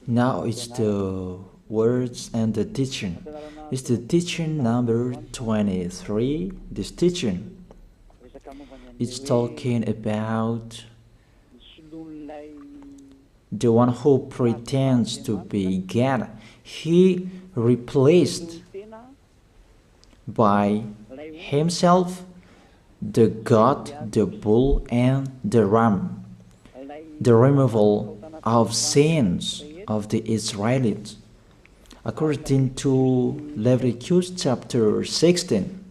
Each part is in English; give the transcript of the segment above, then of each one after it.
Now it's the words and the teaching. It's the teaching number 23. This teaching is talking about the one who pretends to be God. He replaced by himself the goat, the bull, and the ram. The removal of sins of the Israelites, according to Leviticus chapter 16.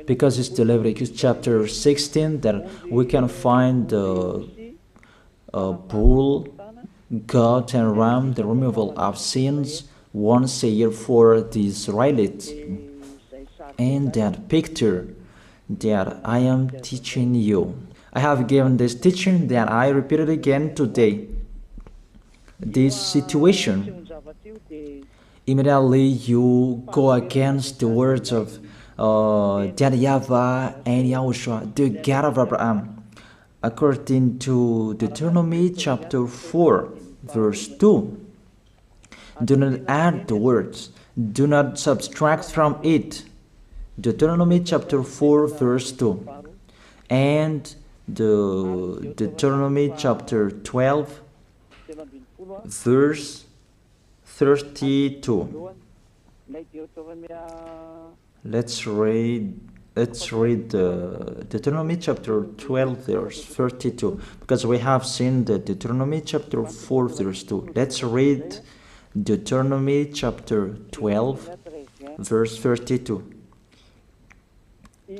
Because it's the Leviticus chapter 16 that we can find the bull, goat, and ram, the removal of sins once a year for the Israelites. And that picture that I am teaching you, I have given this teaching that I repeated again today. This situation, immediately you go against the words of YAHVAH and YAHOSHUAH, the God of Abraham, according to Deuteronomy chapter 4, verse 2. Do not add the words, do not subtract from it. Deuteronomy chapter 4, verse 2. And the Deuteronomy chapter 12, verse 32. Let's read the Deuteronomy chapter 12, verse 32, because we have seen the Deuteronomy chapter 4, verse 2. Let's read Deuteronomy chapter 12, verse 32.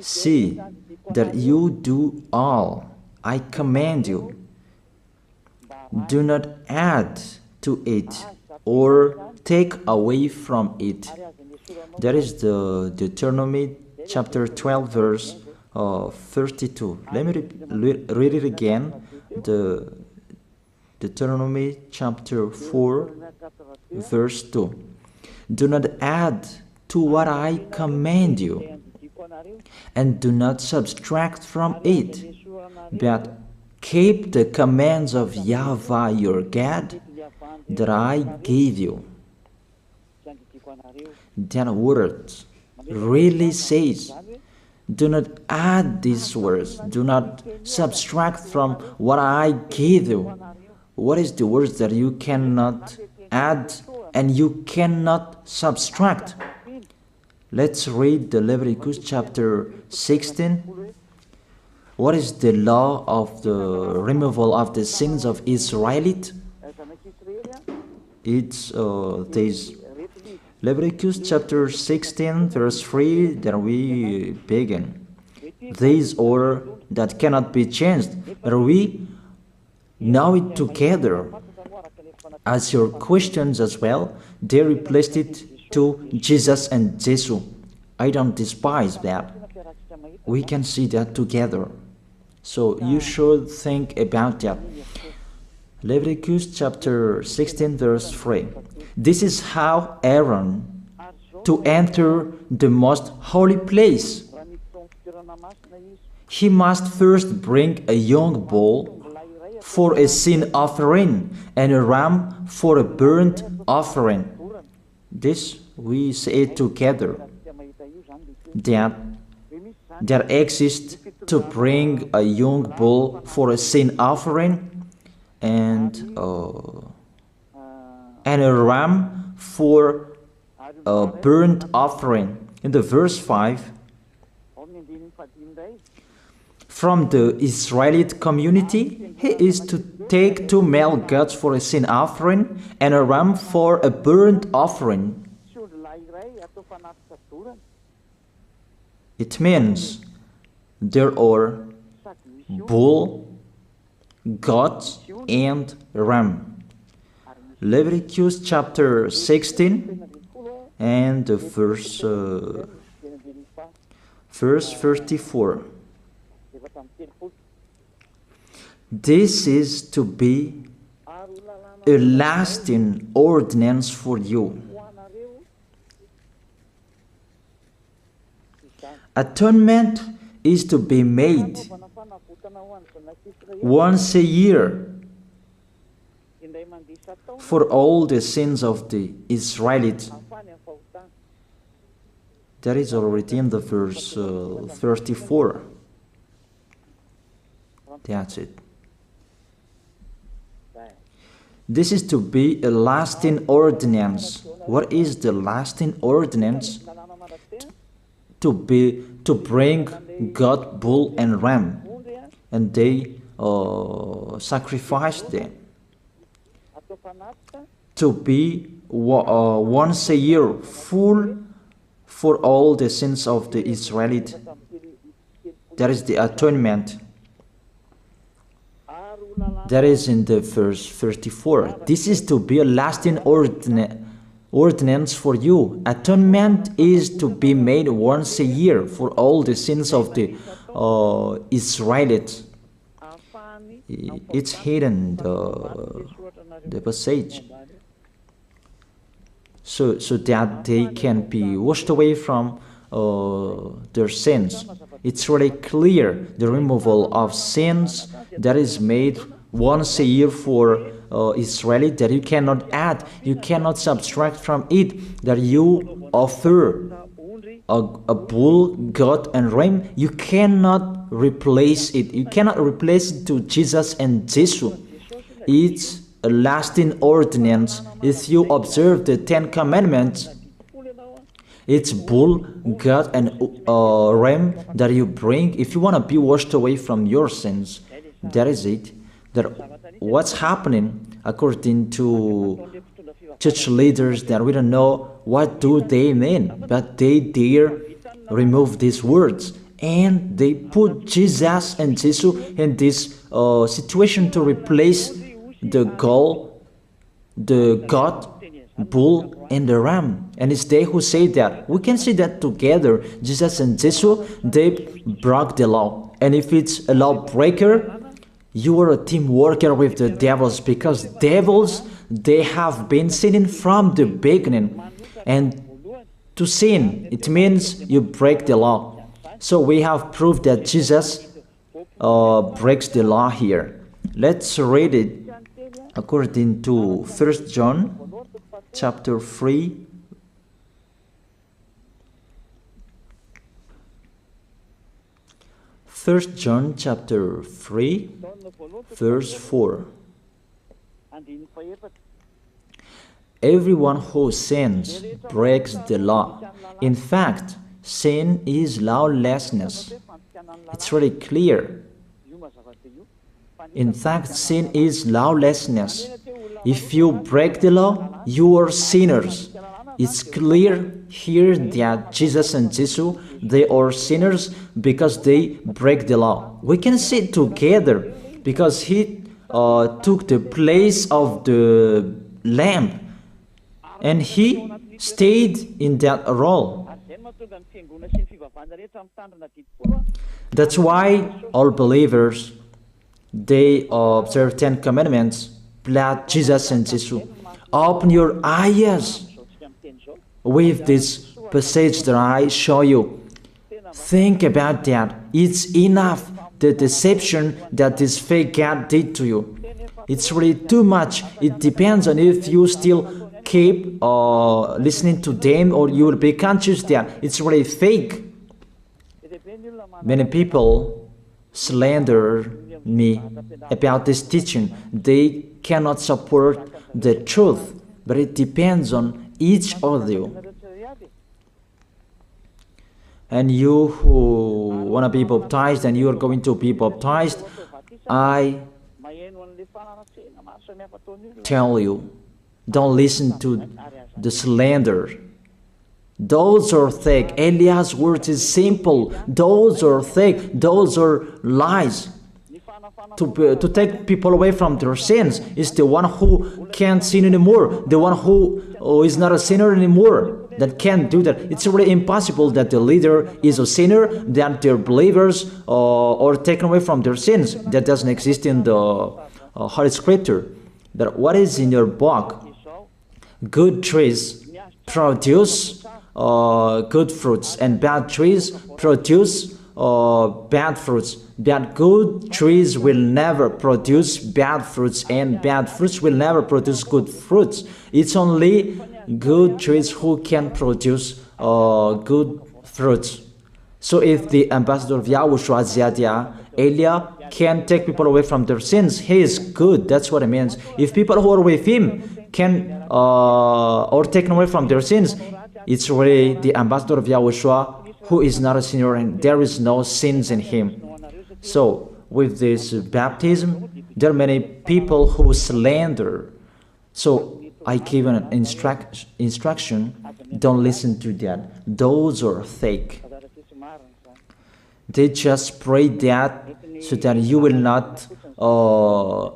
See that you do all I command you. Do not add to it or take away from it. That is the Deuteronomy chapter 12, verse 32. Let me read it again. The Deuteronomy chapter 4, verse 2. Do not add to what I command you, and do not subtract from it, but keep the commands of YAHVAH your God that I gave you. That word really says, do not add these words, do not subtract from what I gave you. What is the words that you cannot add and you cannot subtract? Let's read the Leviticus chapter 16. What is the law of the removal of the sins of Israelite? It's this Leviticus chapter 16, verse 3, that we begin. This order that cannot be changed, but we know it together. As your questions as well, they replaced it to Jesus and Jesus. I don't despise that. We can see that together. So you should think about that. Leviticus chapter 16, verse 3. This is how Aaron to enter the most holy place. He must first bring a young bull for a sin offering and a ram for a burnt offering. This we say together, that there exists to bring a young bull for a sin offering and a ram for a burnt offering. In the verse 5, from the Israelite community, he is to take 2 male goats for a sin offering and a ram for a burnt offering. It means there are bull, goat, and ram. Leviticus chapter 16 and verse 34. This is to be a lasting ordinance for you. Atonement is to be made once a year for all the sins of the Israelites. That is already in the verse 34. That's it. This is to be a lasting ordinance. What is the lasting ordinance? To bring God, bull, and ram, and they sacrificed them. To be once a year full for all the sins of the Israelites. That is the atonement. That is in the verse 34. This is to be a lasting ordinance for you. Atonement is to be made once a year for all the sins of the Israelites. It's hidden, the passage. So that they can be washed away from their sins. It's really clear, the removal of sins that is made once a year for Israeli, that you cannot add, you cannot subtract from it, that you offer a bull, goat, and ram. You cannot replace it. You cannot replace it to Jesus and Jesus. It's a lasting ordinance. If you observe the 10 Commandments, it's bull, goat, and ram that you bring if you want to be washed away from your sins. That is it. That what's happening according to church leaders, that we don't know what do they mean, but they dare remove these words, and they put Jesus and Jesus in this situation to replace the God, bull, and the ram. And it's they who say that. We can see that together, Jesus and Jesus, they broke the law. And if it's a lawbreaker, you are a team worker with the devils, because devils, they have been sinning from the beginning. And to sin, it means you break the law. So we have proved that Jesus breaks the law here. Let's read it according to 1 John chapter 3. First John chapter 3, verse 4. Everyone who sins breaks the law. In fact, sin is lawlessness. It's really clear. In fact, sin is lawlessness. If you break the law, you are sinners. It's clear here that Jesus and Jesus, they are sinners because they break the law. We can see it together because he took the place of the lamb, and he stayed in that role. That's why all believers, they observe 10 Commandments, blood, Jesus and Jesus. Open your eyes with this passage that I show you. Think about that. It's enough, the deception that this fake God did to you. It's really too much. It depends on if you still keep listening to them, or you will be conscious that it's really fake. Many people slander me about this teaching. They cannot support the truth, but it depends on each of you. And you who want to be baptized, and you are going to be baptized, I tell you, don't listen to the slander. Those are fake. Eliah's words is simple. Those are fake. Those are lies. To take people away from their sins is the one who can't sin anymore. The one who is not a sinner anymore, that can't do that. It's really impossible that the leader is a sinner, that their believers are taken away from their sins. That doesn't exist in the Holy Scripture. That what is in your book? Good trees produce good fruits, and bad trees produce bad fruits. That good trees will never produce bad fruits, and bad fruits will never produce good fruits. It's only good trees who can produce good fruits. So if the ambassador of Yahushua, Ziyadiyah, Elia, can take people away from their sins, he is good. That's what it means. If people who are with him can or taken away from their sins, it's really the ambassador of Yahushua who is not a sinner, and there is no sins in him. So with this baptism, there are many people who slander. So I give an instruction, don't listen to that. Those are fake. They just pray that so that you will not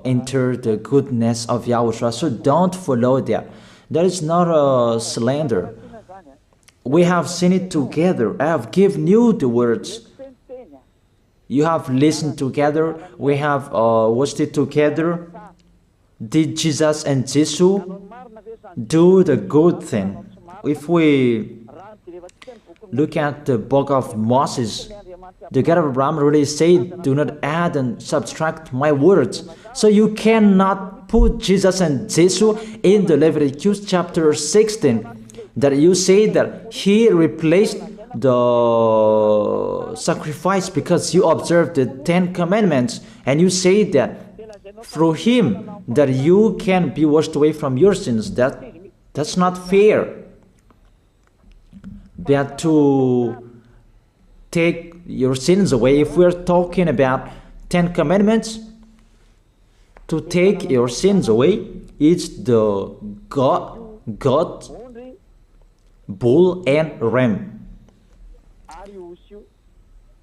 enter the goodness of Yahushua. So don't follow that. That is not a slander. We have seen it together. I have given you the words. You have listened together. We have watched it together. Did Jesus and Jesus do the good thing? If we look at the book of Moses, the God of Abraham really said, do not add and subtract my words. So you cannot put Jesus and Jesus in the Leviticus chapter 16. That you say that he replaced the sacrifice because you observed the 10 commandments, and you say that through him that you can be washed away from your sins. That's not fair. That to take your sins away, if we're talking about 10 commandments, to take your sins away, it's the God, bull and ram.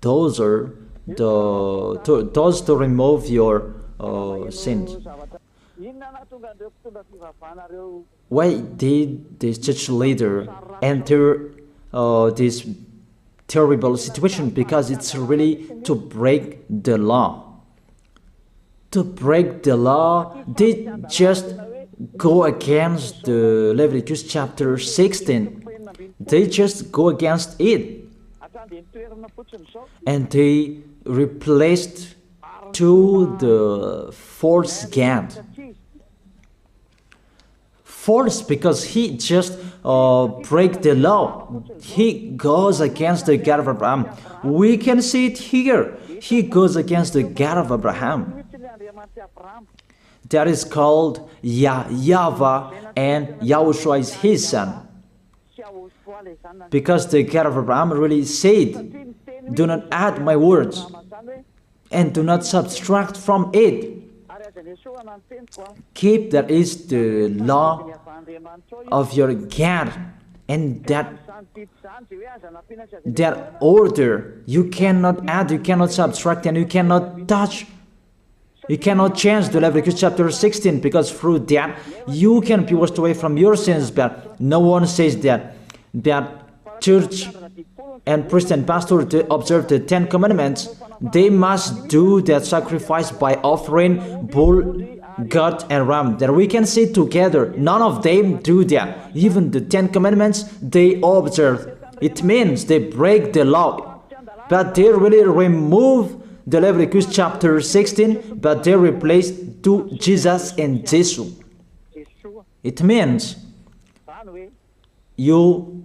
Those are those to remove your sins. Why did this church leader enter this terrible situation? Because it's really to break the law. To break the law, they just go against the Leviticus chapter 16. They just go against it. And they replaced to the false God. False because he just break the law. He goes against the God of Abraham. We can see it here. He goes against the God of Abraham. That is called YAHVAH, and YAHOSHUAH is his son. Because the God of Abraham really said, do not add my words and do not subtract from it. Keep, that is the law of your God, and that order. You cannot add, you cannot subtract, and you cannot touch. You cannot change the Leviticus chapter 16, because through that you can be washed away from your sins. But no one says that church and priest and pastor to observe the 10 commandments, they must do that sacrifice by offering bull, goat, and ram. That we can see together. None of them do that. Even the 10 commandments they observe. It means they break the law, but they really remove the Leviticus chapter 16, but they replace to Jesus and Jesus. It means you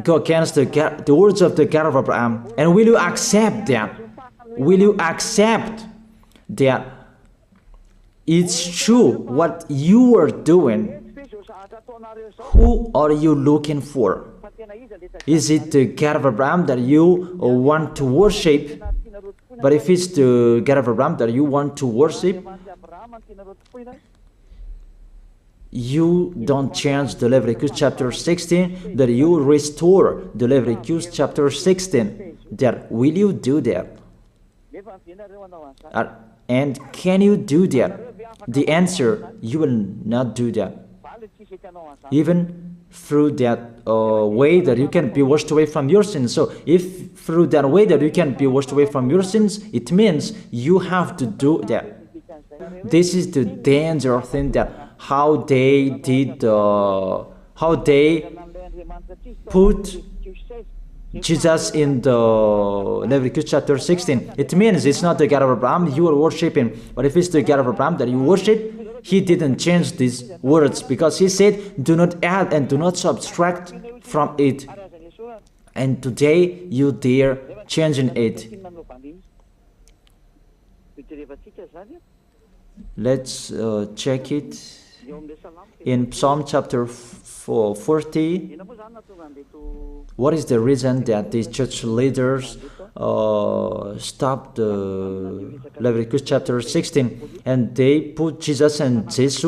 go against the words of the God of Abraham. And will you accept that? Will you accept that it's true what you are doing? Who are you looking for? Is it the God of Abraham that you want to worship? But if it's the God of Abraham that you want to worship, you don't change the Leviticus chapter 16, that you restore the Leviticus chapter 16. That will you do that? And can you do that? The answer, you will not do that. Even through that way that you can be washed away from your sins. So if through that way that you can be washed away from your sins, it means you have to do that. This is the danger thing, that how they did, how they put Jesus in the Leviticus chapter 16. It means it's not the God of Abraham you are worshiping. But if it's the God of Abraham that you worship, he didn't change these words, because he said, do not add and do not subtract from it. And today you dare changing it. Let's check it in Psalm chapter 40. What is the reason that these church leaders stopped the Leviticus chapter 16 and they put Jesus and Jesus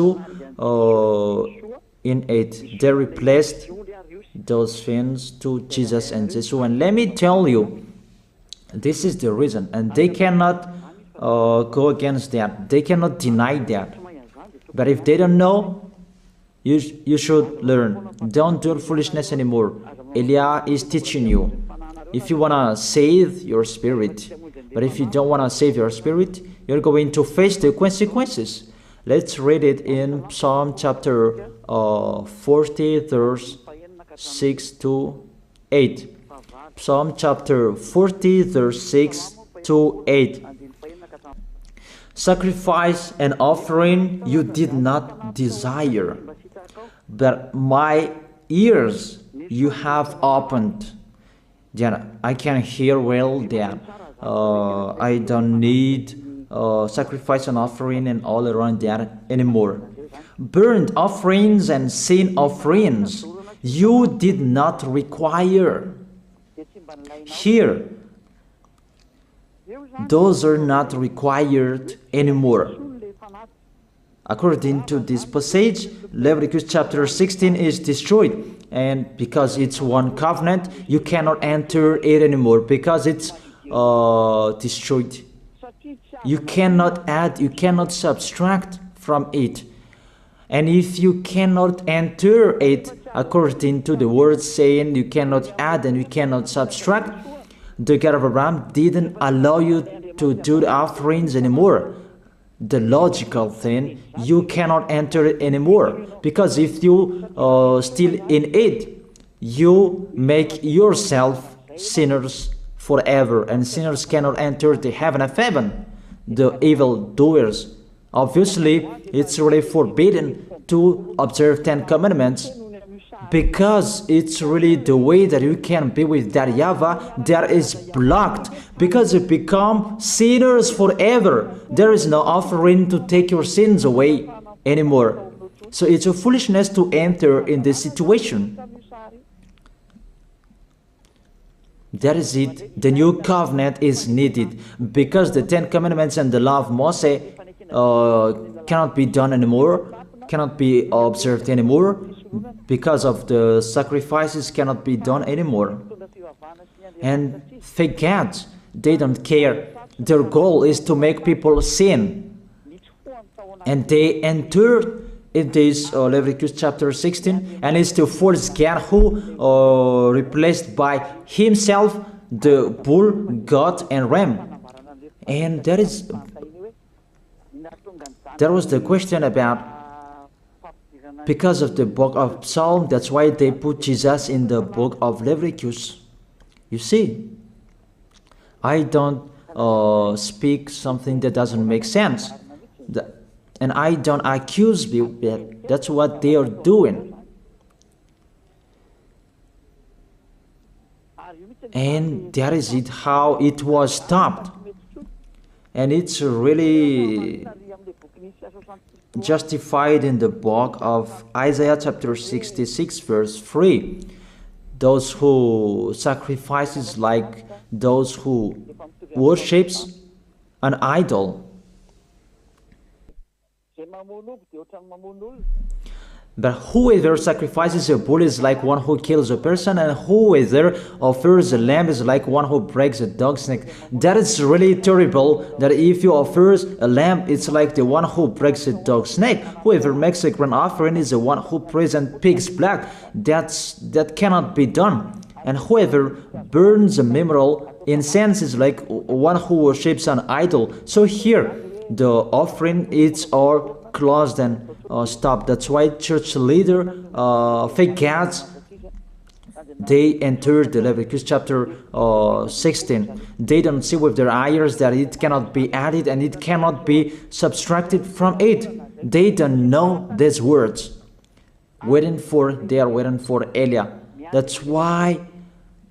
in it? They replaced those things to Jesus and Jesus. And let me tell you, this is the reason, and they cannot go against that. They cannot deny that. But if they don't know, you should learn. Don't do foolishness anymore. Elia is teaching you. If you want to save your spirit, but if you don't want to save your spirit, you're going to face the consequences. Let's read it in Psalm chapter 40, verse 6 to 8. Psalm chapter 40, verse 6 to 8. Sacrifice and offering you did not desire, but my ears you have opened. Then I can hear well that I don't need sacrifice and offering and all around that anymore. Burnt offerings and sin offerings you did not require. Here, those are not required anymore. According to this passage, Leviticus chapter 16 is destroyed, and because it's one covenant, you cannot enter it anymore because it's destroyed. You cannot add, you cannot subtract from it. And if you cannot enter it according to the word saying you cannot add and you cannot subtract, the God of Abraham didn't allow you to do the offerings anymore. The logical thing, you cannot enter it anymore, because if you still in it, you make yourself sinners forever, and sinners cannot enter the heaven of heaven, the evil doers. Obviously, it's really forbidden to observe 10 commandments, because it's really the way that you can be with that YAHVAH that is blocked, because you become sinners forever. There is no offering to take your sins away anymore. So it's a foolishness to enter in this situation. That is it. The new covenant is needed, because the 10 commandments and the law of Moses cannot be done anymore, cannot be observed anymore, because of the sacrifices cannot be done anymore. And fake gods, they don't care. Their goal is to make people sin. And they entered in this Leviticus chapter 16, and it's the false God who replaced by himself the bull, goat, and ram. And there was the question about, because of the book of Psalm, that's why they put Jesus in the book of Leviticus. You see, I don't speak something that doesn't make sense. And I don't accuse you that that's what they are doing. And that is it, how it was stopped. And it's really justified in the book of Isaiah chapter 66 verse 3. Those who sacrifices like those who worships an idol. But whoever sacrifices a bull is like one who kills a person, and whoever offers a lamb is like one who breaks a dog's neck. That is really terrible, that if you offer a lamb, it's like the one who breaks a dog's neck. Whoever makes a grain offering is the one who presents pig's blood. That cannot be done. And whoever burns a memorial incense is like one who worships an idol. So here, the offering is all closed and stopped. That's why church leader, fake gods, they entered the Leviticus chapter 16. They don't see with their eyes that it cannot be added and it cannot be subtracted from it. They don't know these words. They are waiting for Eliah. That's why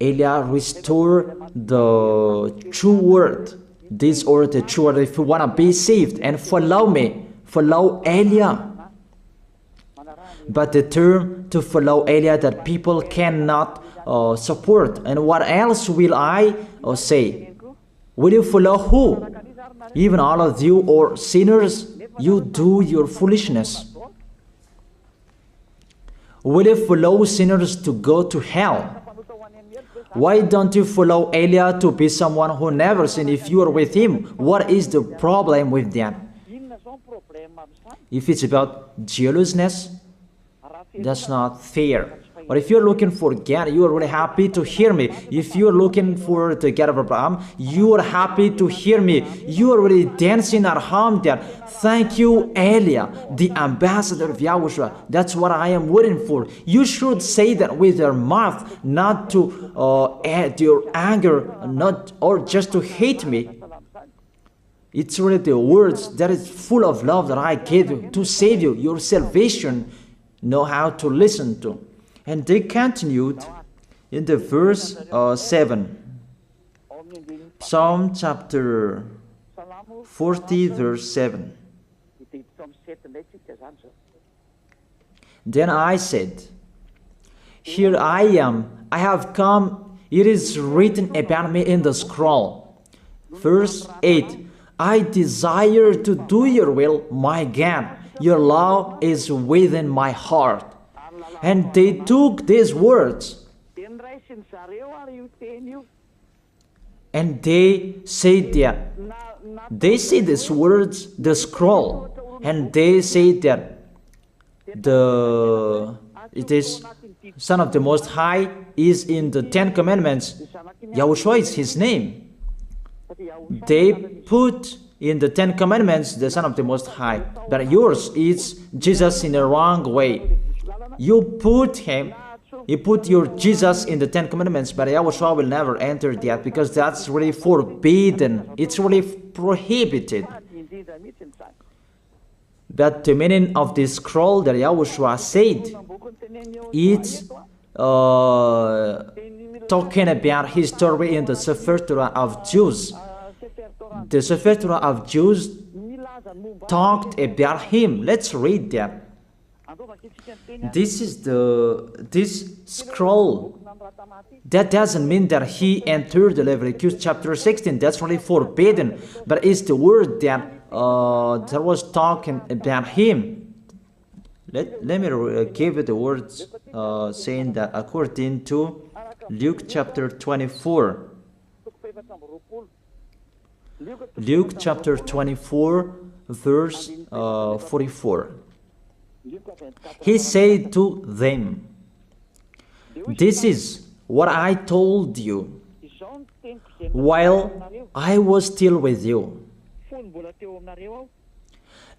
Eliah restored the true word. This or the true word. If you want to be saved and follow me, follow Eliah. But the term to follow Eliah that people cannot support. And what else will I say? Will you follow who? Even all of you or sinners, you do your foolishness. Will you follow sinners to go to hell? Why don't you follow Eliah to be someone who never sinned if you are with him? What is the problem with that? If it's about jealousness, that's not fair. But if you're looking for God, you are really happy to hear me. If you're looking for the God of Abraham, you are happy to hear me. You are really dancing at home there. Thank you, Eliah, the ambassador of Yahushua. That's what I am waiting for. You should say that with your mouth, not to add your anger, not or just to hate me. It's really the words that is full of love that I gave you to save you. Your salvation, know how to listen to. And they continued in the verse 7. Psalm chapter 40 verse 7. Then I said, here I am, I have come, it is written about me in the scroll. Verse 8. I desire to do your will, my God. Your law is within my heart. And they took these words and they said that they see these words, the scroll, and they say that it is Son of the Most High is in the 10 Commandments. Yahushua is his name. They put in the 10 Commandments the Son of the Most High, but yours is Jesus in a wrong way. You put your Jesus in the 10 Commandments, but Yahushua will never enter that because that's really forbidden. It's really prohibited. But the meaning of this scroll that Yahushua said, it's talking about his story in the Sefer Torah of Jews. The Sefer Torah of Jews talked about him. Let's read that. This scroll. That doesn't mean that he entered the Leviticus chapter 16. That's really forbidden. But it's the word that was talking about him. Let me give you the words saying that according to Luke chapter 24. Luke chapter 24 verse 44. He said to them, this is what I told you while I was still with you.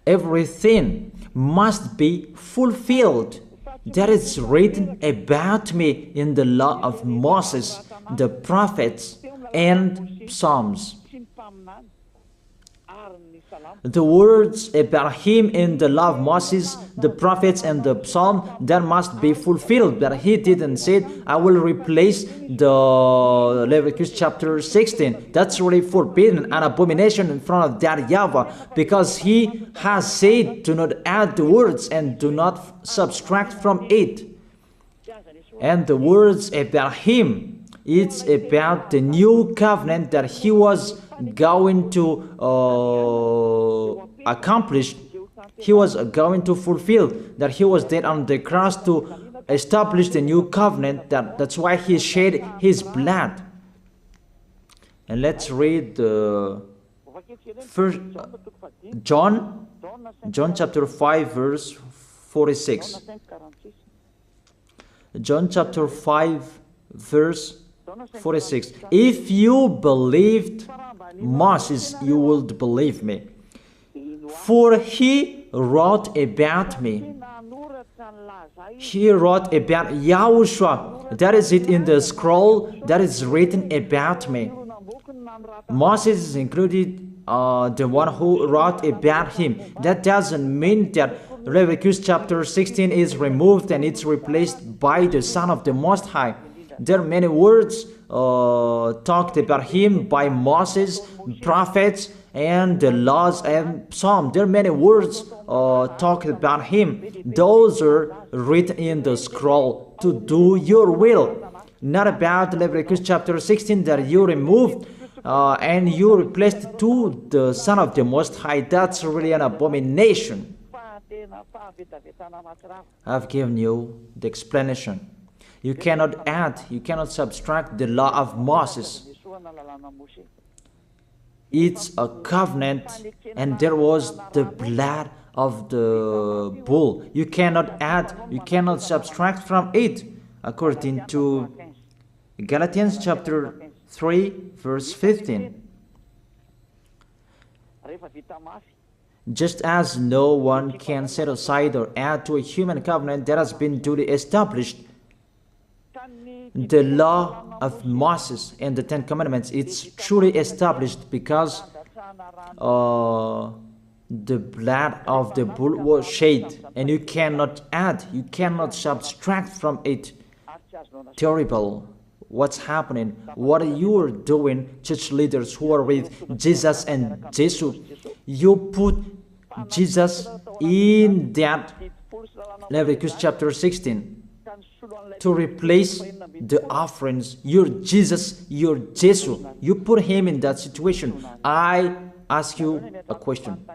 Everything must be fulfilled that is written about me in the law of Moses, the prophets, and Psalms. The words about him in the law of Moses, the prophets, and the psalm, that must be fulfilled. But he didn't say, I will replace the Leviticus chapter 16. That's really forbidden, an abomination in front of that YAHVAH, because he has said, do not add the words and do not subtract from it. And the words about him, it's about the new covenant that he was going to accomplish. He was going to fulfill, that he was dead on the cross to establish the new covenant. That's why he shed his blood. And let's read the first John chapter 5 verse 46. John chapter 5 verse 46. If you believed Moses, you would believe me, for he wrote about me. He wrote about Yahushua. That is it in the scroll that is written about me. Moses is included, the one who wrote about him. That doesn't mean that Leviticus chapter 16 is removed and it's replaced by the Son of the Most High. There are many words talked about him by Moses, prophets, and the laws and Psalm. There are many words talked about him. Those are written in the scroll to do your will. Not about Leviticus chapter 16 that you removed and you replaced to the Son of the Most High. That's really an abomination. I've given you the explanation. You cannot add, you cannot subtract the law of Moses. It's a covenant, and there was the blood of the bull. You cannot add, you cannot subtract from it, according to Galatians chapter 3, verse 15. Just as no one can set aside or add to a human covenant that has been duly established, the law of Moses and the Ten Commandments, it's truly established because the blood of the bull was shed, and you cannot add, you cannot subtract from it. Terrible. What's happening? What you are doing, church leaders who are with Jesus and Jesus? You put Jesus in that Leviticus chapter 16 to replace the offerings. You're Jesus, you're Jesus. You put him in that situation. I ask you a question.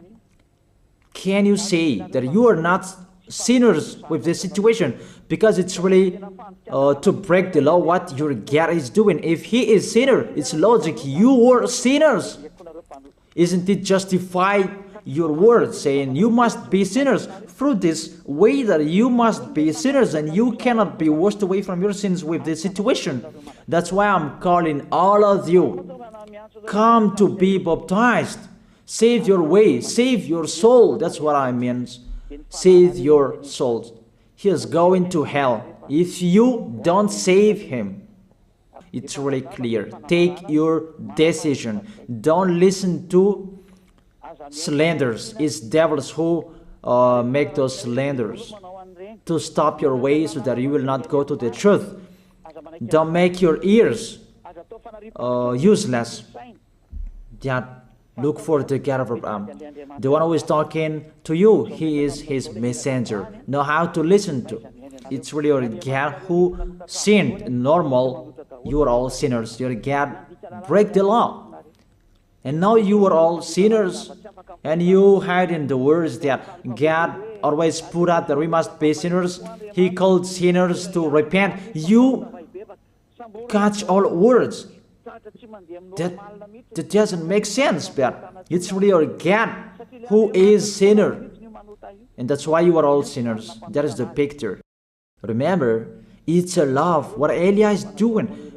Can you say that you are not sinners with this situation? Because it's really to break the law what your God is doing. If he is sinner, it's logic. You are sinners. Isn't it justify your word saying you must be sinners through this way that you must be sinners and you cannot be washed away from your sins with this situation? That's why I'm calling all of you, come to be baptized. Save your way, save your soul. That's what I mean. Save your souls. He is going to hell if you don't save him. It's really clear. Take your decision. Don't listen to slanders. It's devils who make those slanders to stop your way so that you will not go to the truth. Don't make your ears useless. Look for the God of Abraham. The one who is talking to you, he is his messenger. Know how to listen to. It's really your God who sinned. Normal, you are all sinners. Your God break the law. And now you are all sinners. And you hide in the words that God always put out that we must be sinners. He called sinners to repent. You catch all words. That doesn't make sense, but it's really your God who is sinner. And that's why you are all sinners. That is the picture. Remember, it's a love. What Elia is doing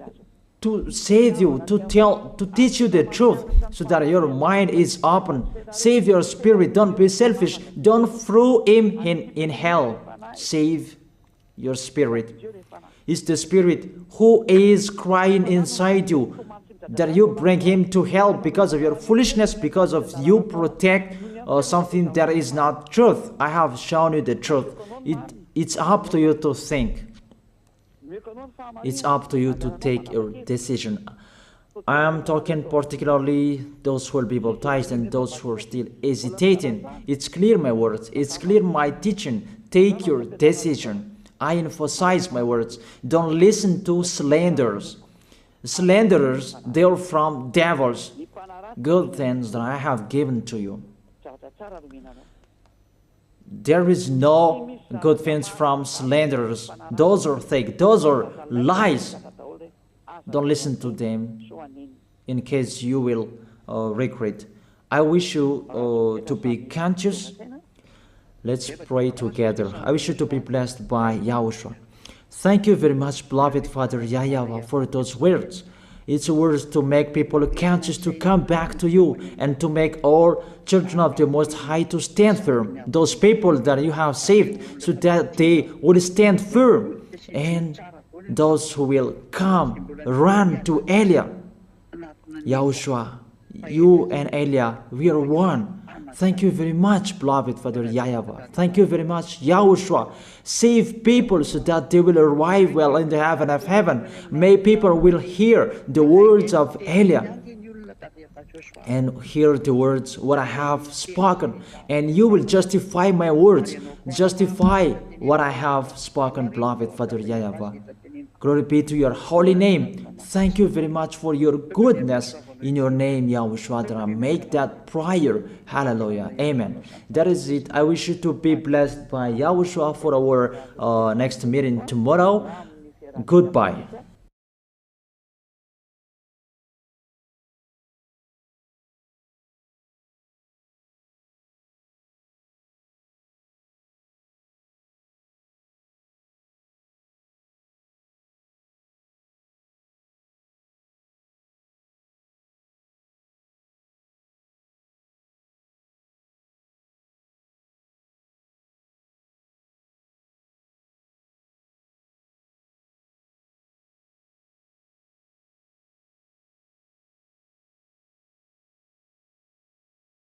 to save you, to teach you the truth so that your mind is open. Save your spirit. Don't be selfish. Don't throw him in hell. Save your spirit. It's the spirit who is crying inside you, that you bring him to hell because of your foolishness, because of you protect something that is not truth. I have shown you the truth. It's up to you to think. It's up to you to take your decision. I am talking particularly those who will be baptized and those who are still hesitating. It's clear my words. It's clear my teaching. Take your decision. I emphasize my words. Don't listen to slanders. Slanderers, they are from devils. Good things that I have given to you. There is no good things from slanderers. Those are fake. Those are lies. Don't listen to them in case you will regret. I wish you to be conscious. Let's pray together. I wish you to be blessed by Yahushua. Thank you very much, beloved Father YAHVAH, for those words. It's words to make people conscious to come back to you, and to make all children of the Most High to stand firm. Those people that you have saved, so that they will stand firm. And those who will come, run to Elia. Yahushua, you and Elia, we are one. Thank you very much, beloved Father YAHVAH. Thank you very much, Yahushua. Save people so that they will arrive well in the heaven of heaven. May people will hear the words of Elia and hear the words what I have spoken, and you will justify my words, justify what I have spoken, beloved Father YAHVAH. Glory be to your holy name. Thank you very much for your goodness. In your name, Yahushua, that I make that prayer. Hallelujah. Amen. That is it. I wish you to be blessed by Yahushua for our next meeting tomorrow. Goodbye.